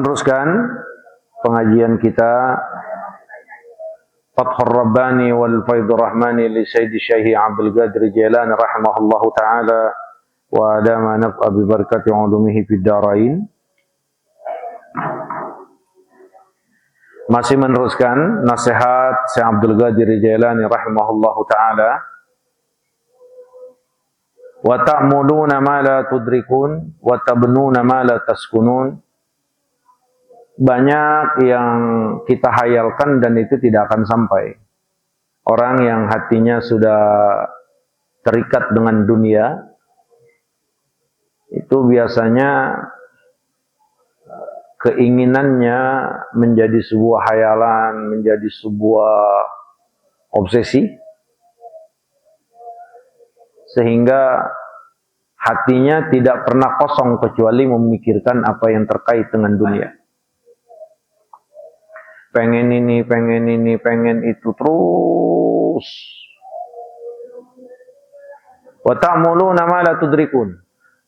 meneruskan pengajian kita Fathur Rabbani wal Faidur Rahmani li Sayyidi Syekh Abdul Qadir Jailani rahimahullahu taala wa adama naf'a bi barakati ulumihi fid dharain. Masih meneruskan nasihat Syekh Abdul Qadir Jailani rahimahullahu taala. Wa ta'muluna ma la tudrikun wa tabnuna ma la taskunun. Banyak yang kita hayalkan dan itu tidak akan sampai. Orang yang hatinya sudah terikat dengan dunia, itu biasanya keinginannya menjadi sebuah hayalan, menjadi sebuah obsesi, sehingga hatinya tidak pernah kosong kecuali memikirkan apa yang terkait dengan dunia. Pengen ini, pengen itu terus. Wa ta'muluna ma la tudrikun.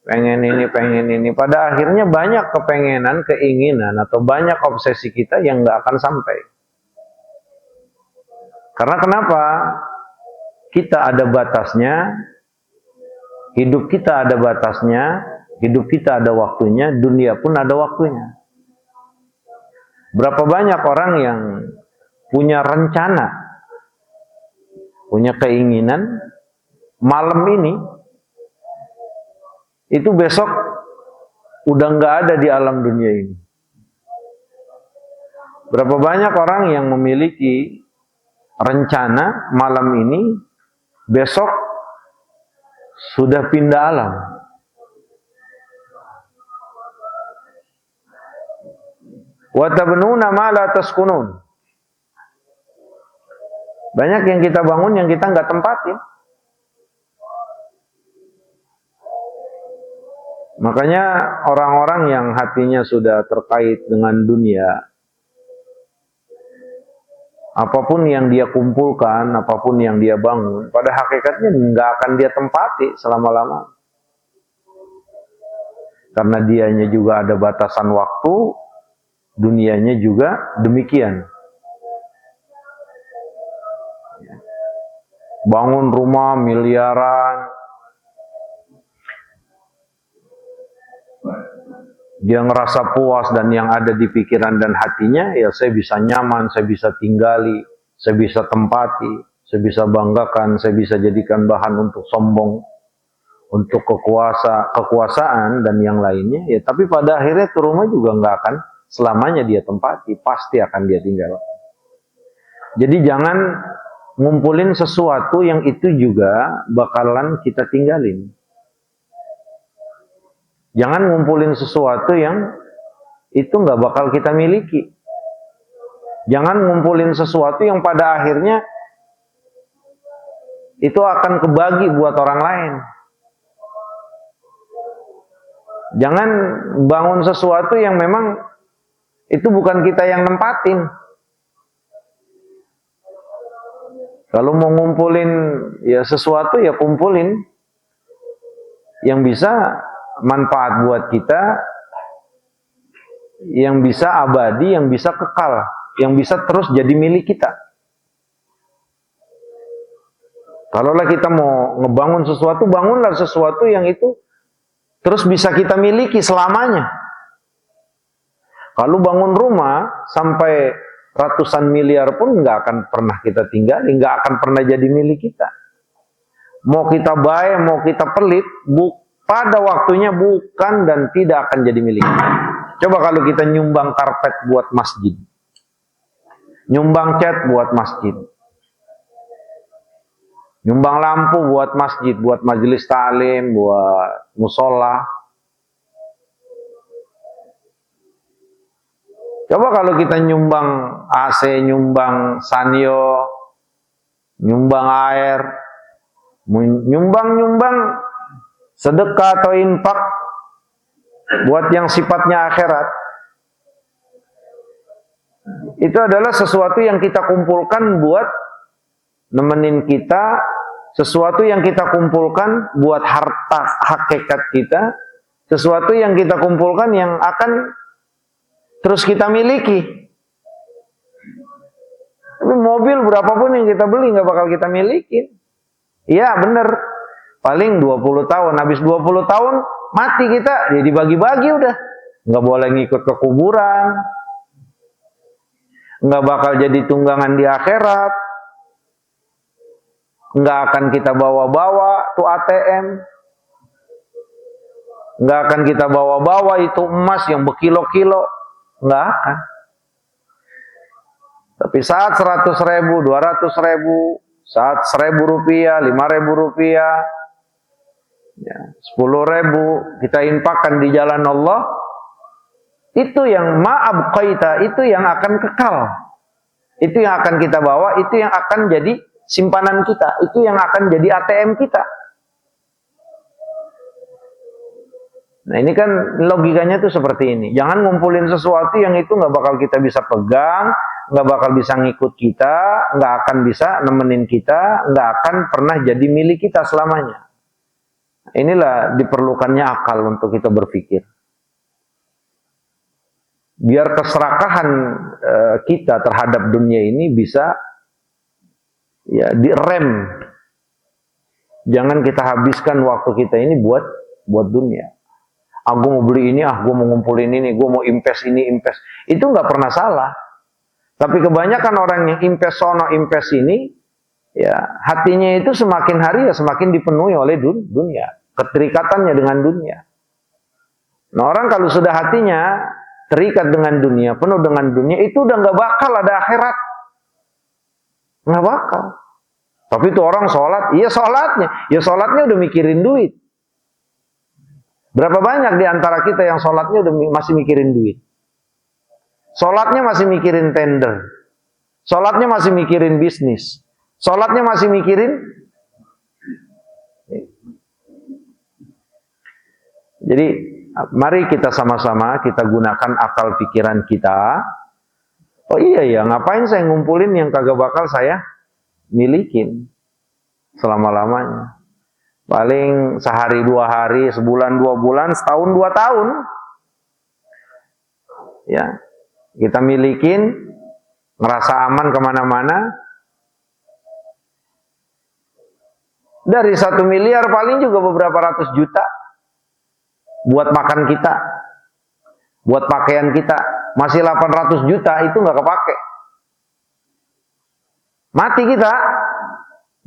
Pengen ini. Pada akhirnya banyak kepengenan, keinginan, atau banyak obsesi kita yang nggak akan sampai. Karena kenapa? Kita ada batasnya, hidup kita ada batasnya, hidup kita ada waktunya, dunia pun ada waktunya. Berapa banyak orang yang punya rencana, punya keinginan, malam ini, itu besok udah nggak ada di alam dunia ini. Berapa banyak orang yang memiliki rencana malam ini, besok sudah pindah alam. Wa tabnuna ma la taskunun. Banyak yang kita bangun yang kita nggak tempatin. Makanya orang-orang yang hatinya sudah terkait dengan dunia, apapun yang dia kumpulkan, apapun yang dia bangun, pada hakikatnya nggak akan dia tempati selama-lama. Karena dianya juga ada batasan waktu, dunianya juga demikian. Bangun rumah miliaran, dia ngerasa puas dan yang ada di pikiran dan hatinya, ya saya bisa nyaman, saya bisa tinggali, saya bisa tempati, saya bisa banggakan, saya bisa jadikan bahan untuk sombong, untuk kekuasaan dan yang lainnya. Ya, tapi pada akhirnya ke rumah juga nggak akan selamanya dia tempati, pasti akan dia tinggal. Jadi jangan ngumpulin sesuatu yang itu juga bakalan kita tinggalin. Jangan ngumpulin sesuatu yang itu nggak bakal kita miliki. Jangan ngumpulin sesuatu yang pada akhirnya itu akan kebagi buat orang lain. Jangan bangun sesuatu yang memang itu bukan kita yang nempatin. Kalau mau ngumpulin ya sesuatu, ya kumpulin yang bisa manfaat buat kita, yang bisa abadi, yang bisa kekal, yang bisa terus jadi milik kita. Kalaulah kita mau ngebangun sesuatu, bangunlah sesuatu yang itu terus bisa kita miliki selamanya. Kalau bangun rumah sampai ratusan miliar pun nggak akan pernah kita tinggali, nggak akan pernah jadi milik kita. Mau kita baik, mau kita pelit, pada waktunya bukan dan tidak akan jadi milik kita. Coba kalau kita nyumbang karpet buat masjid, nyumbang cat buat masjid, nyumbang lampu buat masjid, buat majelis ta'lim, buat musola. Coba kalau kita nyumbang AC, nyumbang sanyo, nyumbang air, nyumbang sedekah atau infak buat yang sifatnya akhirat. Itu adalah sesuatu yang kita kumpulkan buat nemenin kita, sesuatu yang kita kumpulkan buat harta hakikat kita, sesuatu yang kita kumpulkan yang akan terus kita miliki. Tapi mobil berapapun yang kita beli nggak bakal kita miliki. Iya bener, paling 20 tahun, habis 20 tahun mati kita, jadi dibagi-bagi udah. Nggak boleh ngikut ke kuburan, nggak bakal jadi tunggangan di akhirat, nggak akan kita bawa-bawa tuh ATM, nggak akan kita bawa-bawa itu emas yang berkilo-kilo, nggak akan. Tapi saat 100.000, 200.000, saat 1.000 rupiah, 5.000 rupiah, ya, 10.000 kita infakkan di jalan Allah, itu yang ma'abqaita, itu yang akan kekal, itu yang akan kita bawa, itu yang akan jadi simpanan kita, itu yang akan jadi ATM kita. Nah ini kan logikanya tuh seperti ini. Jangan ngumpulin sesuatu yang itu nggak bakal kita bisa pegang, nggak bakal bisa ngikut kita, nggak akan bisa nemenin kita, nggak akan pernah jadi milik kita selamanya. Inilah diperlukannya akal untuk kita berpikir. Biar keserakahan kita terhadap dunia ini bisa ya direm. Jangan kita habiskan waktu kita ini buat dunia. Gue mau beli ini, gue mau ngumpulin ini, gue mau invest ini, invest. Itu nggak pernah salah. Tapi kebanyakan orang yang invest sono, invest ini, ya hatinya itu semakin hari ya semakin dipenuhi oleh dunia. Keterikatannya dengan dunia. Nah orang kalau sudah hatinya terikat dengan dunia, penuh dengan dunia, itu udah nggak bakal ada akhirat. Nggak bakal. Tapi itu orang sholat, iya sholatnya. Ya sholatnya udah mikirin duit. Berapa banyak di antara kita yang sholatnya udah masih mikirin duit? Sholatnya masih mikirin tender. Sholatnya masih mikirin bisnis. Sholatnya masih mikirin. Jadi mari kita sama-sama kita gunakan akal pikiran kita. Oh iya ya, ngapain saya ngumpulin yang kagak bakal saya milikin selama-lamanya. Paling sehari 2 hari, sebulan 2 bulan, setahun 2 tahun. Ya, kita milikin, ngerasa aman kemana-mana. Dari 1 miliar paling juga beberapa ratus juta. Buat makan kita, buat pakaian kita. Masih 800 juta itu nggak kepake. Mati kita.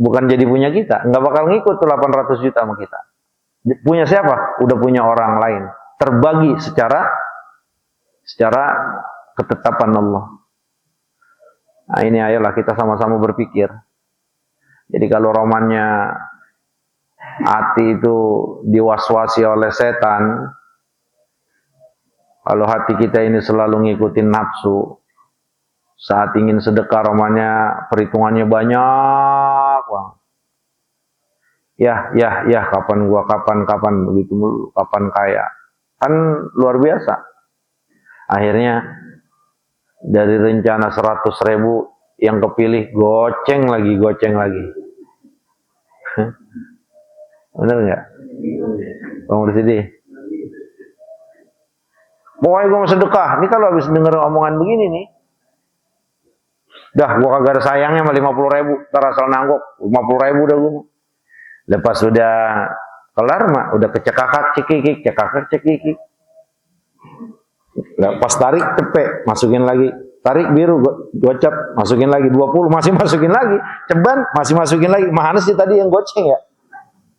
Bukan jadi punya kita, nggak bakal ngikut tuh 800 juta sama kita. Punya siapa? Udah punya orang lain. Terbagi secara ketetapan Allah. Nah ini ayolah kita sama-sama berpikir. Jadi kalau romannya hati itu diwaswasi oleh setan, kalau hati kita ini selalu ngikutin nafsu, saat ingin sedekah romannya perhitungannya banyak. Ya, kapan begitu mulu, kapan kaya. Kan luar biasa. Akhirnya dari rencana 100.000 yang kepilih goceng lagi. Bener nggak? Bang Rusidi. Pokoknya gue mau sedekah. Ini kalau habis denger omongan begini nih, dah gua kagak ada sayangnya sama 50.000, ntar asal nanggok 50.000 dah gua. Lepas sudah kelar mah udah kecekakak cekikik. Pas tarik cepet, masukin lagi. Tarik biru gocap, masukin lagi 20, masih masukin lagi. Ceban, masih masukin lagi. Mana sih tadi yang goceng ya?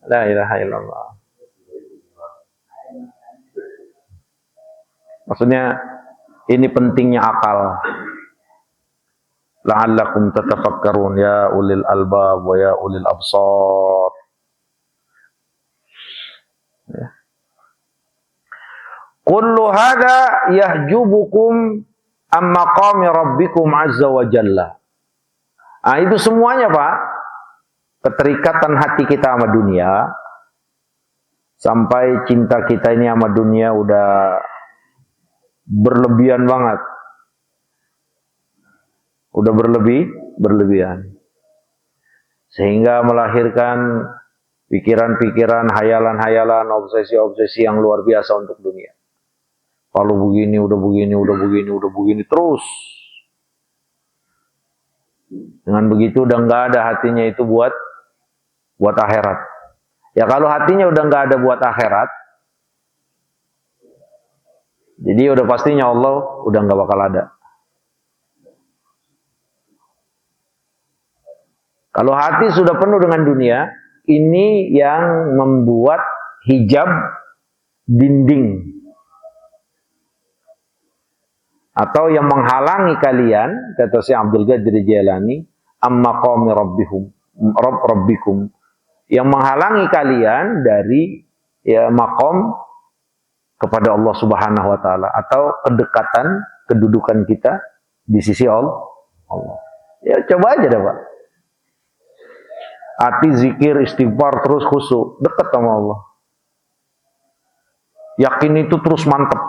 La ilaha illallah. Maksudnya ini pentingnya akal. La'allakum tatafakkarun ya ulil albab wa ya ulil absar. Ya. Kullu hada yahjubukum am maqami rabbikum azza wa jalla. Nah, itu semuanya Pak, keterikatan hati kita sama dunia, sampai cinta kita ini sama dunia udah berlebihan banget. Udah berlebihan. Sehingga melahirkan pikiran-pikiran, hayalan-hayalan, obsesi-obsesi yang luar biasa untuk dunia. Kalau begini, udah begini, udah begini, udah begini terus. Dengan begitu udah nggak ada hatinya itu buat akhirat. Ya kalau hatinya udah nggak ada buat akhirat, jadi udah pastinya Allah udah nggak bakal ada. Kalau hati sudah penuh dengan dunia, ini yang membuat hijab dinding atau yang menghalangi kalian, kata Syekh Abdul Qadir Jailani, maqami rabbikum, yang menghalangi kalian dari maqam kepada Allah Subhanahu wa taala atau kedekatan kedudukan kita di sisi Allah. Ya coba aja dah, Pak. Hati zikir, istighfar terus khusyuk, dekat sama Allah. Yakin itu terus mantap.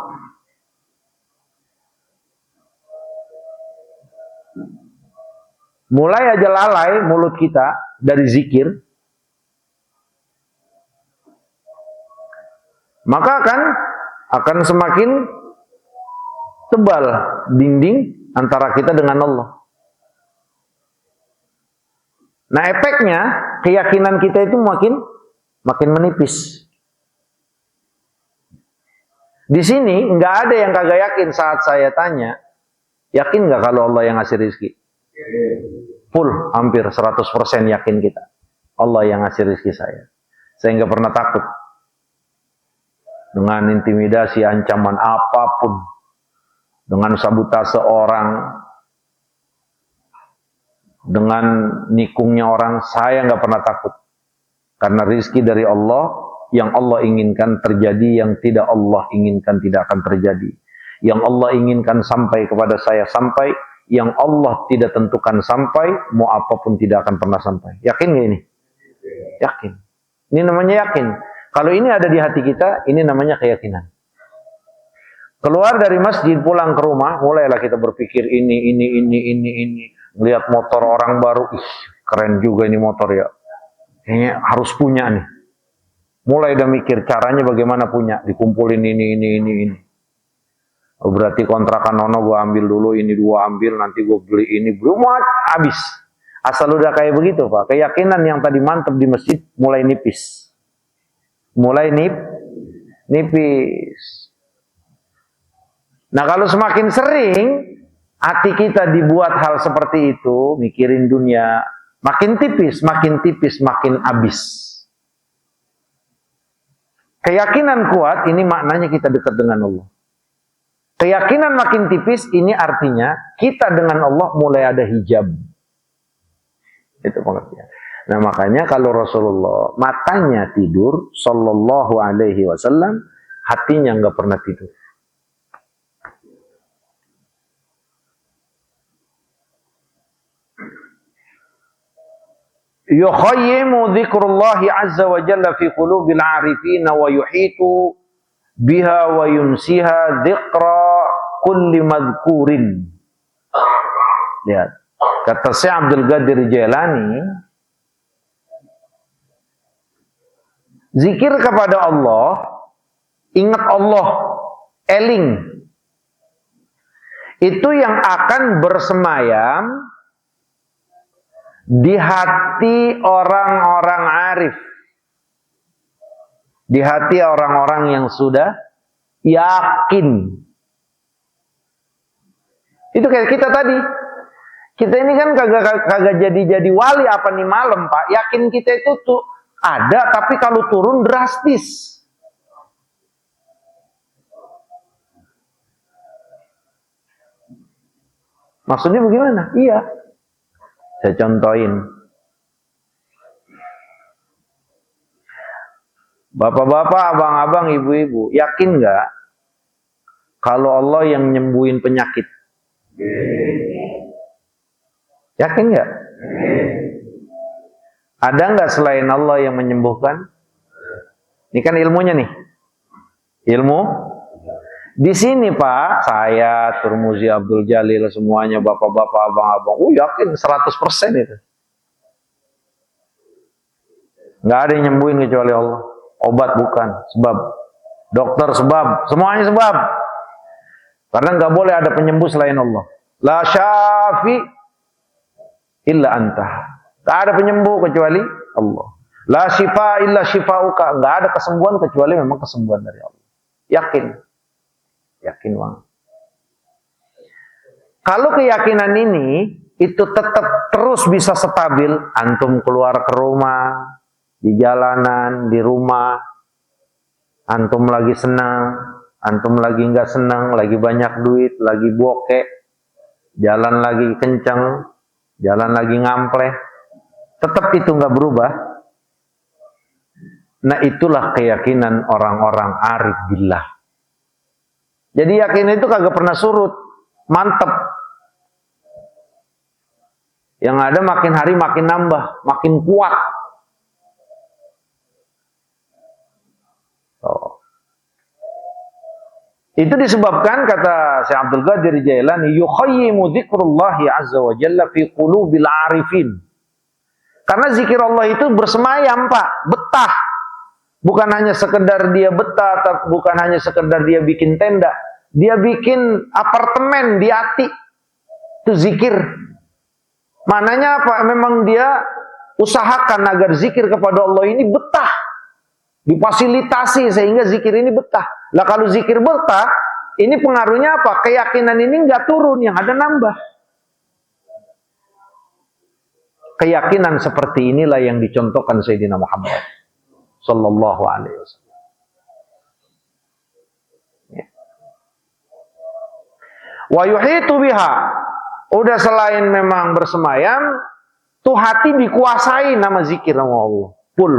Mulai aja lalai mulut kita dari zikir, maka akan semakin tebal dinding antara kita dengan Allah. Nah, efeknya keyakinan kita itu makin menipis. Di sini nggak ada yang kagak yakin saat saya tanya, yakin nggak kalau Allah yang ngasih rezeki? Full, hampir 100% yakin kita. Allah yang ngasih rezeki saya. Saya nggak pernah takut dengan intimidasi, ancaman apapun, dengan sabotase orang, dengan nikungnya orang, saya nggak pernah takut. Karena rizki dari Allah, yang Allah inginkan terjadi, yang tidak Allah inginkan tidak akan terjadi. Yang Allah inginkan sampai kepada saya sampai, yang Allah tidak tentukan sampai, mau apapun tidak akan pernah sampai. Yakin nggak ini? Yakin. Ini namanya yakin. Kalau ini ada di hati kita, ini namanya keyakinan. Keluar dari masjid, pulang ke rumah, mulailah kita berpikir ini. Melihat motor orang baru, keren juga ini motor ya. Kayaknya harus punya nih. Mulai udah mikir caranya bagaimana punya, dikumpulin ini. Oh, berarti kontrakan Nono gue ambil dulu, ini 2 ambil, nanti gue beli ini, belum habis. Asal udah kayak begitu, Pak. Keyakinan yang tadi mantap di masjid mulai nipis. Nipis. Nah, kalau semakin sering hati kita dibuat hal seperti itu, mikirin dunia, makin tipis, makin habis. Keyakinan kuat, ini maknanya kita dekat dengan Allah. Keyakinan makin tipis, ini artinya kita dengan Allah mulai ada hijab. Itu pengertian. Nah, makanya kalau Rasulullah matanya tidur, sallallahu alaihi wasallam, hatinya nggak pernah tidur. Yukhayyimu dzikrullahi azza wa jalla fi qulubil arifin wa yuhitu biha wa yunsiha dzikra kulli madhkurin. Lihat, kata Syekh Abdul Qadir Jailani, zikir kepada Allah, ingat Allah, eling, itu yang akan bersemayam di hati orang-orang arif, di hati orang-orang yang sudah yakin. Itu kayak kita tadi, kita ini kan kagak jadi wali apa nih malam, Pak. Yakin kita itu tuh ada, tapi kalau turun drastis. Maksudnya bagaimana? Iya. Saya contohin. Bapak-bapak, abang-abang, ibu-ibu, yakin nggak kalau Allah yang nyembuhin penyakit? Yakin nggak? Ada nggak selain Allah yang menyembuhkan? Ini kan ilmunya nih. Ilmu. Di sini Pak, saya, Turmuzi, Abdul Jalil, semuanya bapak-bapak, abang-abang, yakin 100% itu. Nggak ada yang nyembuhin kecuali Allah. Obat bukan, sebab. Dokter sebab, semuanya sebab. Karena nggak boleh ada penyembuh selain Allah. La syafi illa anta. Nggak ada penyembuh kecuali Allah. La syifa illa syifauka. Nggak ada kesembuhan kecuali memang kesembuhan dari Allah. Yakin. Yakin banget. Kalau keyakinan ini itu tetap terus bisa stabil, antum keluar ke rumah, di jalanan, di rumah, antum lagi senang, antum lagi nggak senang, lagi banyak duit, lagi bokeh, jalan lagi kencang, jalan lagi ngampleh, tetap itu nggak berubah. Nah, itulah keyakinan orang-orang arif billah. Jadi yakin itu kagak pernah surut, mantep. Yang ada makin hari makin nambah, makin kuat. Oh. Itu disebabkan kata Syekh Abdul Qadir Jailani, yukhayyimu dzikrullahi azza wa jalla fi qulubil arifin. Karena zikir Allah itu bersemayam, Pak, betah. Bukan hanya sekedar dia betah, bukan hanya sekedar dia bikin tenda, dia bikin apartemen di hati. Itu zikir. Mananya apa? Memang dia usahakan agar zikir kepada Allah ini betah. Difasilitasi sehingga zikir ini betah. Lah kalau zikir betah, ini pengaruhnya apa? Keyakinan ini nggak turun, yang ada nambah. Keyakinan seperti inilah yang dicontohkan Sayyidina Muhammad sallallahu alaihi wasallam. Wa yuhitu biha. Udah selain memang bersemayam, tuh hati dikuasai nama zikir sama Allah. Full.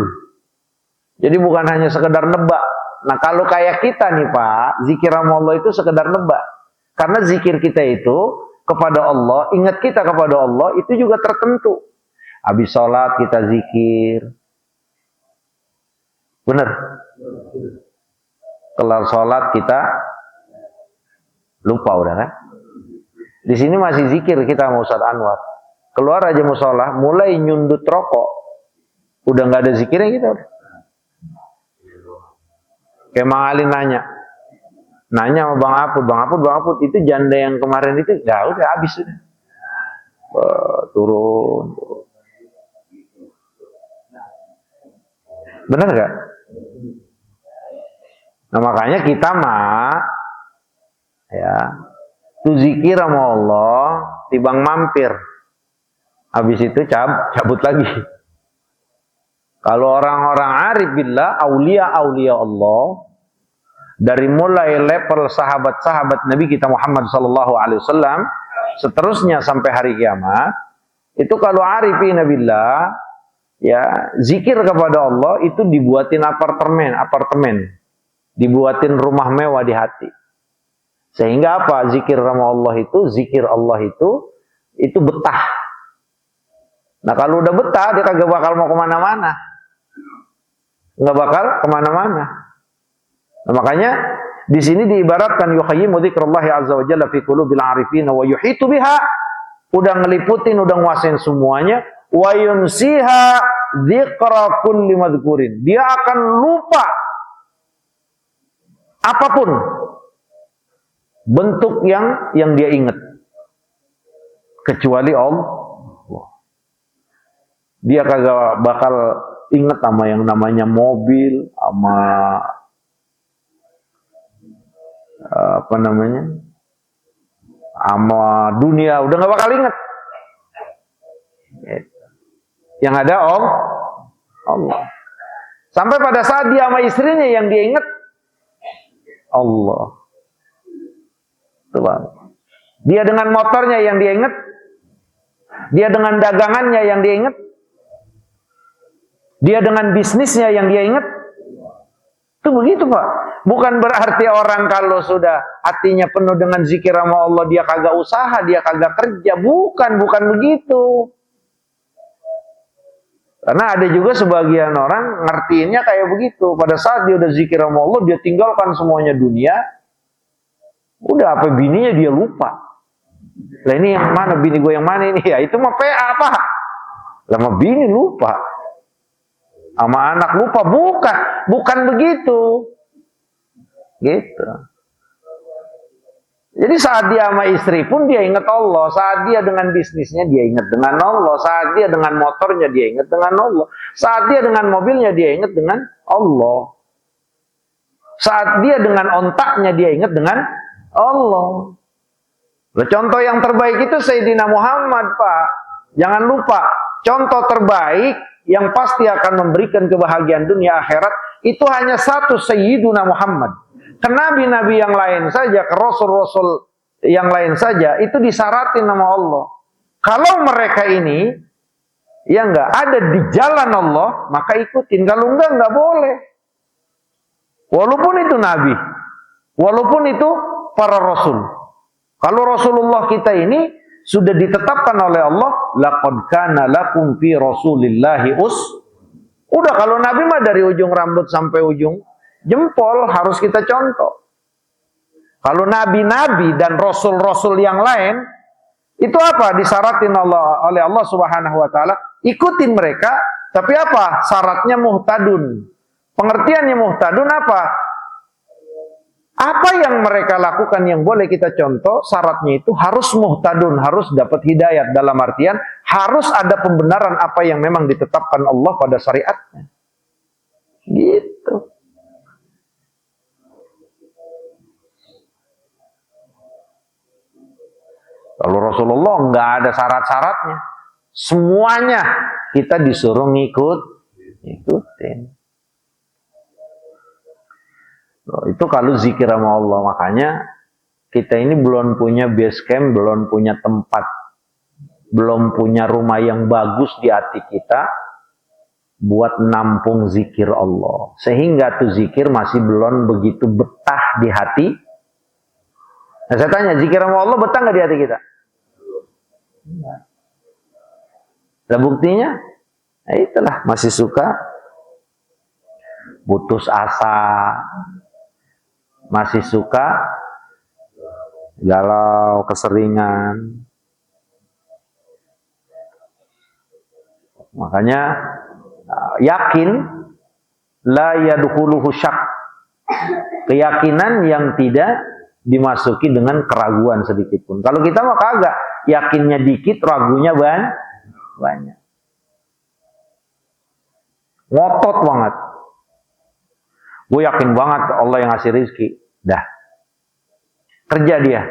Jadi bukan hanya sekedar nebak. Nah kalau kayak kita nih Pak, zikir sama Allah itu sekedar nebak. Karena zikir kita itu kepada Allah, ingat kita kepada Allah itu juga tertentu. Habis sholat kita zikir. Benar? Kelar sholat kita lupa udah kan? Di sini masih zikir kita sama Ustaz Anwar. Keluar aja musola, mulai nyundut rokok, udah nggak ada zikirnya kita. Kayak Mang Ali nanya sama Bang Apud, itu janda yang kemarin itu, ya udah habis sudah. Turun. Benar nggak? Nah makanya kita ya. Itu zikir sama Allah, tibang mampir. Habis itu cabut lagi. Kalau orang-orang arif billah, aulia Allah, dari mulai level sahabat-sahabat Nabi kita Muhammad SAW, seterusnya sampai hari kiamat, itu kalau arifin billah, ya zikir kepada Allah itu dibuatin apartemen, dibuatin rumah mewah di hati. Sehingga apa? Zikir Allah itu betah. Nah kalau udah betah, dia kagak bakal mau kemana-mana. Nggak bakal kemana-mana. Nah makanya di sini diibaratkan yukhayyimu dzikrallahi azza wa jalla fi qulubil arifin wa yuhitu biha. Udah ngeliputin, udah nguasain semuanya. Wa yunsiha dzikra kulli madhkurin. Dia akan lupa apapun bentuk yang dia ingat kecuali Allah. Dia kagak bakal ingat sama yang namanya mobil, sama sama dunia, udah nggak bakal ingat. Yang ada Allah. Sampai pada saat dia sama istrinya yang dia ingat Allah. Dia dengan motornya yang dia ingat, dia dengan dagangannya yang dia ingat, dia dengan bisnisnya yang dia ingat. Itu begitu Pak. Bukan berarti orang kalau sudah hatinya penuh dengan zikir sama Allah, dia kagak usaha, dia kagak kerja. Bukan begitu. Karena ada juga sebagian orang ngertiinnya kayak begitu. Pada saat dia udah zikir sama Allah, dia tinggalkan semuanya dunia. Udah apa bininya dia lupa. Lah ini yang mana, bini gue yang mana ini? Ya itu mah PA apa? Lah mah bini lupa. Sama anak lupa. Bukan begitu. Gitu. Jadi saat dia sama istri pun dia ingat Allah. Saat dia dengan bisnisnya dia ingat dengan Allah. Saat dia dengan motornya dia ingat dengan Allah. Saat dia dengan mobilnya dia ingat dengan Allah. Saat dia dengan ontaknya dia ingat dengan Allah. Contoh yang terbaik itu Sayyidina Muhammad, Pak. Jangan lupa, contoh terbaik yang pasti akan memberikan kebahagiaan dunia akhirat itu hanya satu, Sayyiduna Muhammad. Ke nabi-nabi yang lain saja, ke rasul-rasul yang lain saja, itu disyaratin nama Allah. Kalau mereka ini, ya enggak ada di jalan Allah, maka ikutin. Kalau enggak boleh. Walaupun itu nabi, walaupun itu para rasul. Kalau Rasulullah kita ini sudah ditetapkan oleh Allah, laqad kana lakum fi rasulillahi udah kalau nabi mah dari ujung rambut sampai ujung jempol harus kita contoh. Kalau nabi-nabi dan rasul-rasul yang lain itu apa? Disyaratin oleh Allah Subhanahu wa taala, ikutin mereka, tapi apa? Syaratnya muhtadun. Pengertiannya muhtadun apa? Apa yang mereka lakukan yang boleh kita contoh, syaratnya itu harus muhtadun, harus dapat hidayat, dalam artian harus ada pembenaran apa yang memang ditetapkan Allah pada syariatnya. Gitu. Kalau Rasulullah nggak ada syarat-syaratnya, semuanya kita disuruh ngikutin. Itu kalau zikir sama Allah. Makanya kita ini belum punya base camp, belum punya tempat, belum punya rumah yang bagus di hati kita buat nampung zikir Allah. Sehingga tuh zikir masih belum begitu betah di hati. Nah, saya tanya, zikir sama Allah betah nggak di hati kita? Nah, buktinya, nah itulah masih suka putus asa, masih suka galau, keseringan. Makanya yakin la yadkhuluhu syak, keyakinan yang tidak dimasuki dengan keraguan sedikit pun. Kalau kita mah kagak, yakinnya dikit, ragunya banyak. Ngotot banget. Gue yakin banget Allah yang ngasih rezeki. Dah. Kerja dia.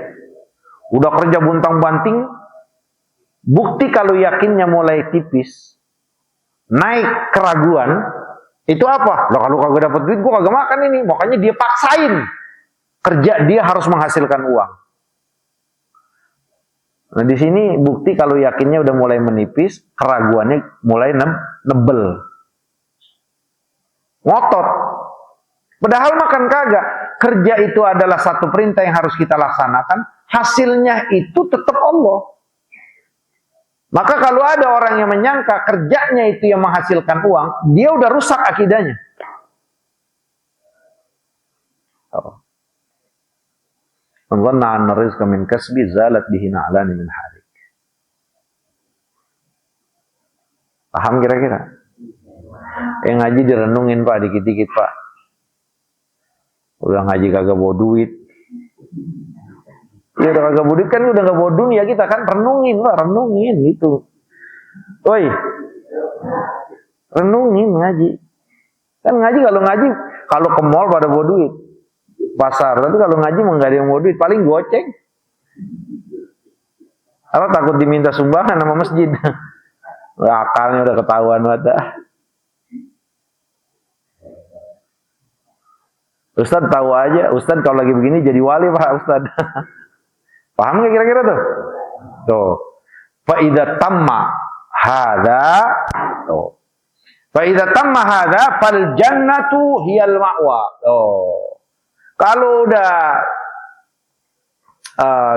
Udah kerja buntang-banting. Bukti kalau yakinnya mulai tipis, naik keraguan, itu apa? Loh, kalau kagak dapat duit, gue kagak makan ini. Makanya dia paksain. Kerja dia harus menghasilkan uang. Nah, di sini bukti kalau yakinnya udah mulai menipis, keraguannya mulai nebel. Ngotot. Padahal makan kagak. Kerja itu adalah satu perintah yang harus kita laksanakan. Hasilnya itu tetap Allah. Maka kalau ada orang yang menyangka kerjanya itu yang menghasilkan uang, dia udah rusak akidahnya. Dhanna anna rizqa min kasbi zalat bihi na'lani min harik. Paham kira-kira? Yang ngaji direnungin Pak, dikit-dikit Pak. Udah ngaji kagak bawa duit. Ya udah kagak bawa duit kan, udah gak bawa dunia kita kan, renungin Pak, renungin gitu. Woi, renungin ngaji. Kan ngaji kalau ke mall pada bawa duit. Pasar, tapi kalau ngaji mau nggak ada yang mau duit, paling goceng. Apa takut diminta sumbangan sama masjid? Akalnya udah ketahuan banget. Ustadz tahu aja, Ustadz kalau lagi begini jadi wali Pak Ustadz. Paham nggak kira-kira tuh? Tuh, fa idza tamma hadza, tuh. Fa idza tamma hadza fal jannatu hiyal ma'wa. Tuh. Kalau udah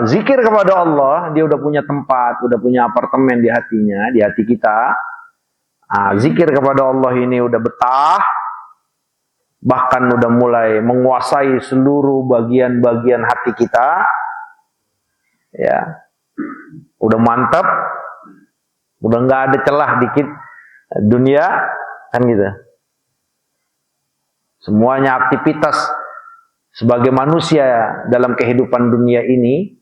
zikir kepada Allah, dia udah punya tempat, udah punya apartemen di hatinya, di hati kita. Zikir kepada Allah ini udah betah, bahkan udah mulai menguasai seluruh bagian-bagian hati kita. Ya, udah mantap, udah nggak ada celah dikit dunia, kan gitu. Semuanya aktivitas sebagai manusia dalam kehidupan dunia ini,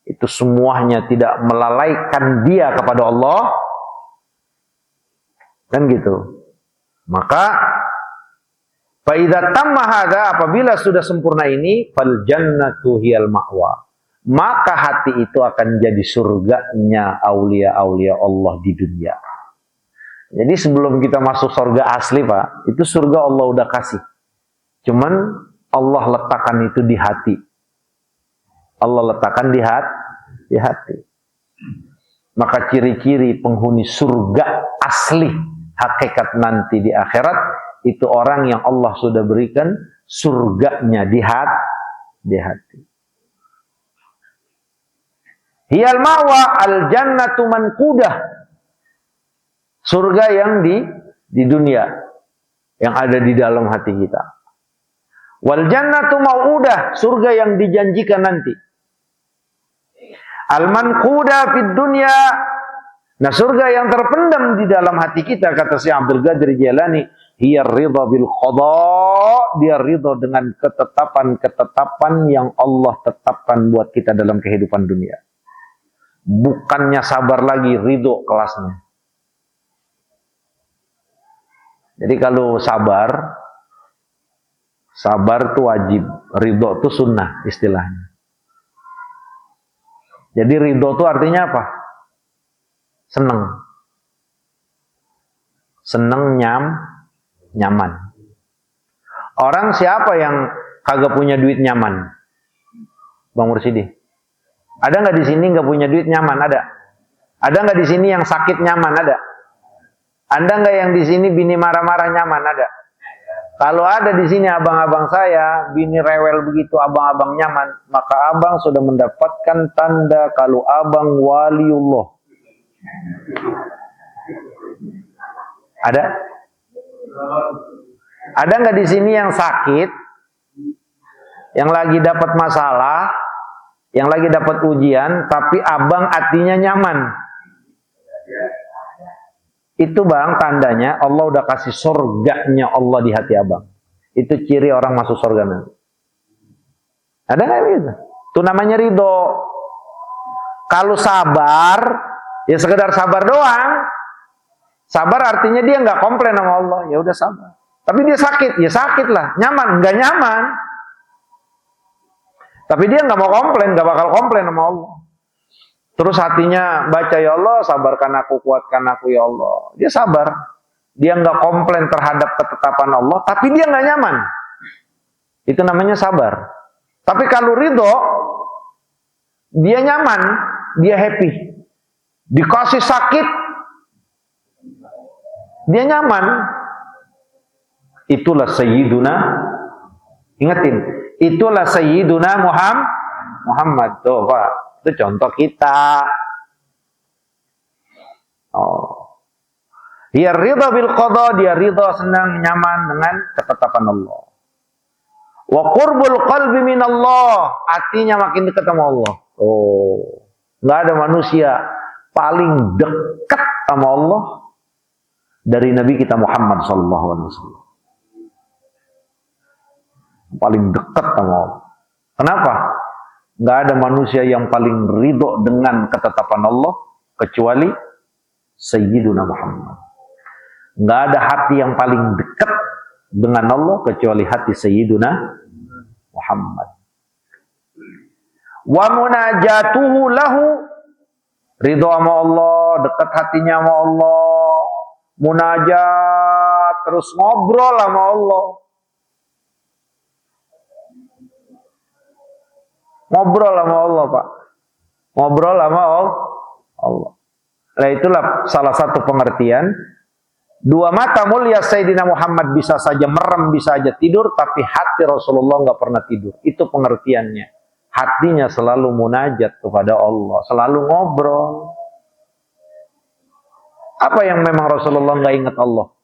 itu semuanya tidak melalaikan dia kepada Allah, kan gitu. Maka fa idza tamma hadza, apabila sudah sempurna ini, fal jannatu hiyal ma'wa, maka hati itu akan jadi surganya aulia-aulia Allah di dunia. Jadi sebelum kita masuk surga asli, Pak, itu surga Allah udah kasih. Cuman Allah letakkan itu di hati. Allah letakkan di hati. Maka ciri-ciri penghuni surga asli hakikat nanti di akhirat, itu orang yang Allah sudah berikan surganya di hati. Hiyal ma'wa al-jannatu manqudah. Surga yang di dunia, yang ada di dalam hati kita. Wal jannatu mau'udah, surga yang dijanjikan nanti. Al manquda fid dunya, nah surga yang terpendam di dalam hati kita, kata Syekh Abdul Qadir Jailani, hiya ridha bil qada, dia ridha dengan ketetapan-ketetapan yang Allah tetapkan buat kita dalam kehidupan dunia. Bukannya sabar lagi, ridho kelasnya. Jadi kalau sabar itu wajib, ridho itu sunnah istilahnya. Jadi ridho itu artinya apa? Seneng. Seneng, nyaman. Orang siapa yang kagak punya duit nyaman? Bang Mursidi. Ada nggak di sini nggak punya duit nyaman? Ada. Ada nggak di sini yang sakit nyaman? Ada. Ada nggak yang di sini bini marah-marah nyaman? Ada. Kalau ada di sini abang-abang saya, bini rewel begitu, abang-abang nyaman, maka abang sudah mendapatkan tanda kalau abang waliullah. Ada? Ada nggak di sini yang sakit, yang lagi dapat masalah, yang lagi dapat ujian, tapi abang hatinya nyaman? Itu bang, tandanya Allah udah kasih surganya Allah di hati abang. Itu ciri orang masuk surga nanti. Ada nggak gitu? Itu namanya ridho. Kalau sabar, ya sekedar sabar doang. Sabar artinya dia nggak komplain sama Allah, ya udah sabar. Tapi dia sakit, ya sakit lah. Nyaman, nggak nyaman. Tapi dia nggak mau komplain, nggak bakal komplain sama Allah. Terus hatinya baca, ya Allah, sabarkan aku, kuatkan aku, ya Allah. Dia sabar. Dia nggak komplain terhadap ketetapan Allah, tapi dia nggak nyaman. Itu namanya sabar. Tapi kalau ridho, dia nyaman, dia happy. Dikasih sakit, dia nyaman. Itulah Sayyiduna, ingetin, itulah Sayyiduna Muhammad. Tuh, Pak. Itu contoh kita. Dia ridha bil qada, dia ridha, senang, nyaman dengan ketetapan Allah. Wa qurbul qalbi minallah, hatinya makin dekat sama Allah. Enggak ada manusia paling dekat sama Allah dari Nabi kita Muhammad sallallahu alaihi wasallam. Paling dekat sama Allah. Kenapa? Nggak ada manusia yang paling ridho dengan ketetapan Allah kecuali Sayyiduna Muhammad. Nggak ada hati yang paling dekat dengan Allah kecuali hati Sayyiduna Muhammad. Wa munajatuhu lahu, ridho sama Allah, dekat hatinya sama Allah, munajat, terus ngobrol sama Allah. Ngobrol sama Allah, Pak. Ngobrol sama Allah. Nah, itulah salah satu pengertian. Dua mata mulia Sayyidina Muhammad bisa saja merem, bisa saja tidur, tapi hati Rasulullah nggak pernah tidur. Itu pengertiannya. Hatinya selalu munajat kepada Allah, selalu ngobrol. Apa yang memang Rasulullah nggak ingat Allah?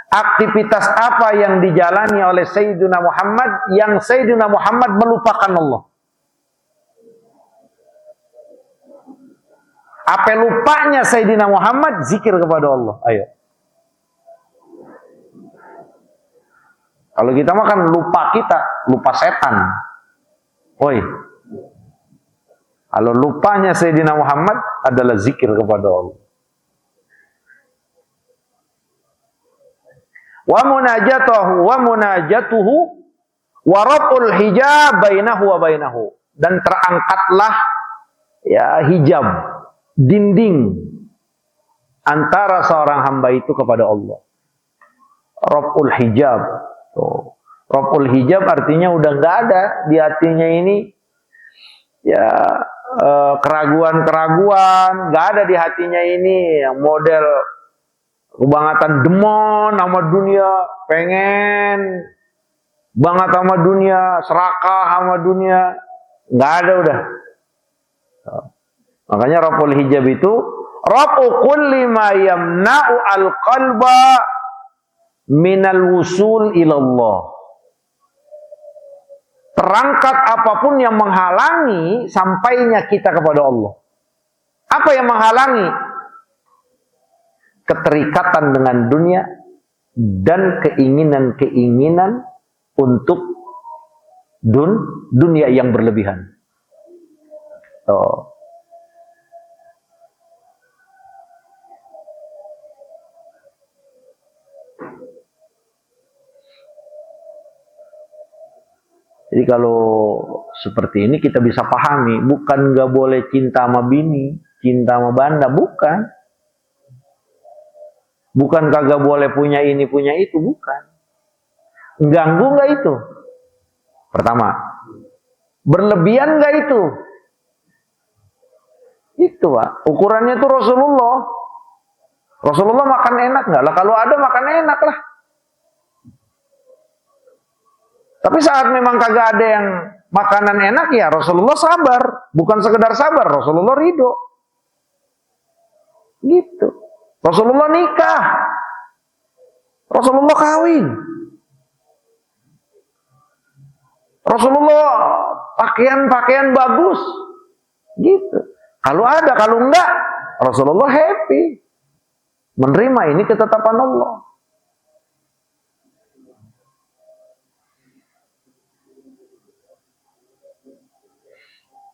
Aktivitas apa yang dijalani oleh Sayyidina Muhammad yang Sayyidina Muhammad melupakan Allah? Apa lupanya Sayyidina Muhammad? Zikir kepada Allah. Ayo. Kalau kita makan lupa kita. lupa setan. Woi, kalau lupanya Sayyidina Muhammad adalah zikir kepada Allah. Wa munajatuhu wa raf'ul hijab bainahu wa bainahu, dan terangkatlah ya hijab, dinding antara seorang hamba itu kepada Allah. Raf'ul hijab. Tuh. Raf'ul hijab artinya udah nggak ada di hatinya ini ya keraguan-keraguan, nggak ada di hatinya ini yang model kebangetan demon sama dunia, pengen banget sama dunia, serakah sama dunia, nggak ada udah. Makanya raf'ul hijab itu raf'u kulli ma yamna'u al-qalba minal wusul ilallah. Terangkat apapun yang menghalangi sampainya kita kepada Allah. Apa yang menghalangi? Keterikatan dengan dunia dan keinginan-keinginan untuk dunia yang berlebihan. Jadi kalau seperti ini kita bisa pahami, bukan nggak boleh cinta sama bini, cinta sama banda, bukan. Bukan kagak boleh punya ini, punya itu, bukan. Ganggu nggak itu? Pertama, berlebihan nggak itu? Itu Pak, ukurannya itu Rasulullah. Rasulullah makan enak nggak? Lah kalau ada makan enak lah. Tapi saat memang kagak ada yang makanan enak ya Rasulullah sabar, bukan sekedar sabar, Rasulullah ridho. Gitu. Rasulullah nikah, Rasulullah kawin, Rasulullah pakaian bagus, gitu. Kalau ada, kalau enggak, Rasulullah happy, menerima ini ketetapan Allah.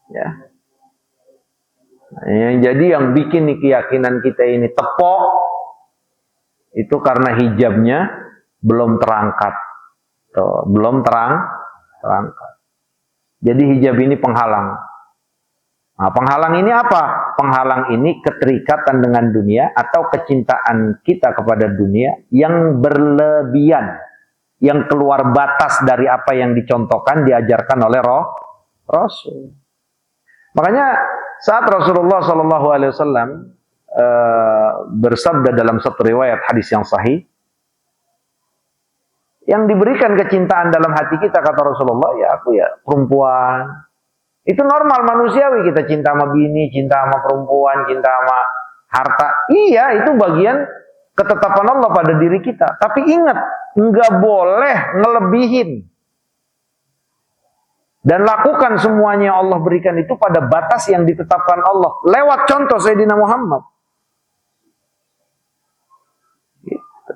Ya. Jadi yang bikin keyakinan kita ini tepok itu karena hijabnya belum terangkat. Tuh, belum terangkat. Jadi hijab ini penghalang. Nah, penghalang ini apa? Penghalang ini keterikatan dengan dunia atau kecintaan kita kepada dunia yang berlebihan, yang keluar batas dari apa yang dicontohkan, diajarkan oleh Rasul. Makanya saat Rasulullah SAW bersabda dalam satu riwayat hadis yang sahih, yang diberikan kecintaan dalam hati kita, kata Rasulullah, ya aku ya perempuan. Itu normal manusiawi, kita cinta sama bini, cinta sama perempuan, cinta sama harta. Iya, itu bagian ketetapan Allah pada diri kita. Tapi ingat, nggak boleh ngelebihin. Dan lakukan semuanya yang Allah berikan itu pada batas yang ditetapkan Allah. Lewat contoh Sayyidina Muhammad. Gitu.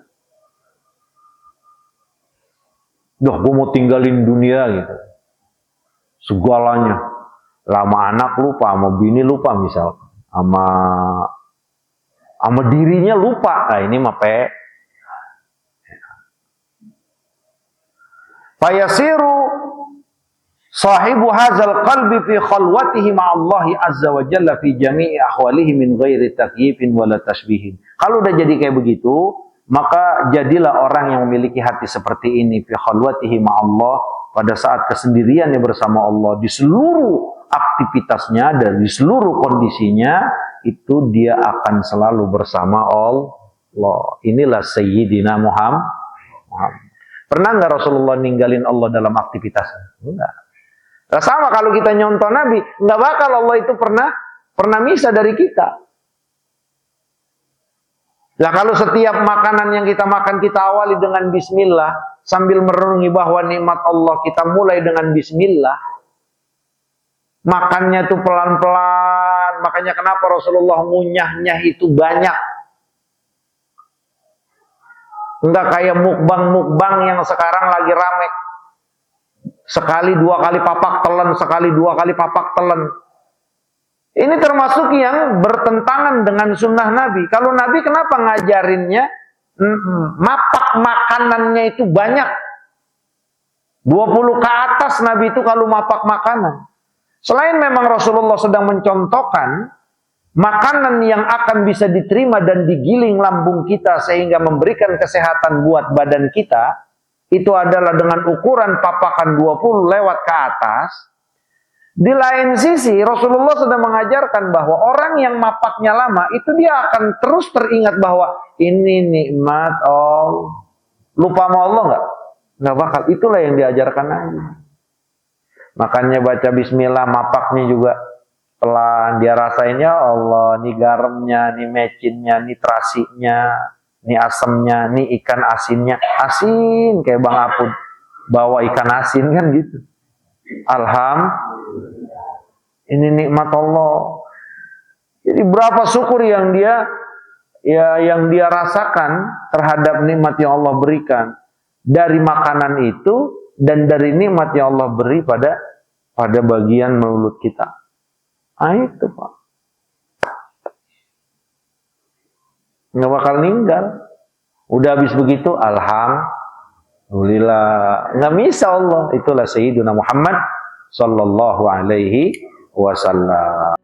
Duh, gue mau tinggalin dunia gitu. Segalanya. Lama anak lupa, sama bini lupa misal. Sama dirinya lupa. Nah ini mah Fayasiru sahibu hadzal qalbi fi khalwatihi ma'allahi azza wa jalla fi jami'i ahwalihi min ghairi takyifin wala tashbihin. Kalau udah jadi kayak begitu, maka jadilah orang yang memiliki hati seperti ini fi khalwatihi ma'allah, pada saat kesendiriannya bersama Allah, di seluruh aktivitasnya dan di seluruh kondisinya itu dia akan selalu bersama Allah. Inilah Sayyidina Muhammad. Pernah nggak Rasulullah ninggalin Allah dalam aktivitasnya? Enggak. Nah, sama kalau kita nyontoh Nabi, nggak bakal Allah itu pernah misah dari kita. Nah, kalau setiap makanan yang kita makan kita awali dengan bismillah, sambil merenungi bahwa nikmat Allah kita mulai dengan bismillah. Makannya tuh pelan-pelan, makanya kenapa Rasulullah ngunyah-nyah itu banyak. Enggak kayak mukbang-mukbang yang sekarang lagi rame. Sekali dua kali papak telan, sekali dua kali papak telan. Ini termasuk yang bertentangan dengan sunnah Nabi. Kalau Nabi kenapa ngajarinnya mapak makanannya itu banyak? 20 ke atas Nabi itu kalau mapak makanan. Selain memang Rasulullah sedang mencontohkan makanan yang akan bisa diterima dan digiling lambung kita sehingga memberikan kesehatan buat badan kita, itu adalah dengan ukuran papakan 20 lewat ke atas. Di lain sisi, Rasulullah sudah mengajarkan bahwa orang yang mapaknya lama, itu dia akan terus teringat bahwa ini nikmat Allah. Lupa sama Allah nggak? Nggak bakal. Itulah yang diajarkan Nabi. Makanya baca bismillah, mapaknya juga pelan. Dia rasainnya Allah, nih garamnya, nih mecinnya, nih terasinya, nih asamnya, nih ikan asinnya. Asin, kayak Bang Apud. Bawa ikan asin kan gitu. Ini nikmat Allah. Jadi berapa syukur yang dia rasakan terhadap nikmat yang Allah berikan dari makanan itu dan dari nikmat yang Allah beri pada bagian mulut kita. Itu Pak. Nggak bakal ninggal. Udah habis begitu, alhamdulillah. Nggak bisa Allah. Itulah Sayyidina Muhammad sallallahu alaihi wasallam.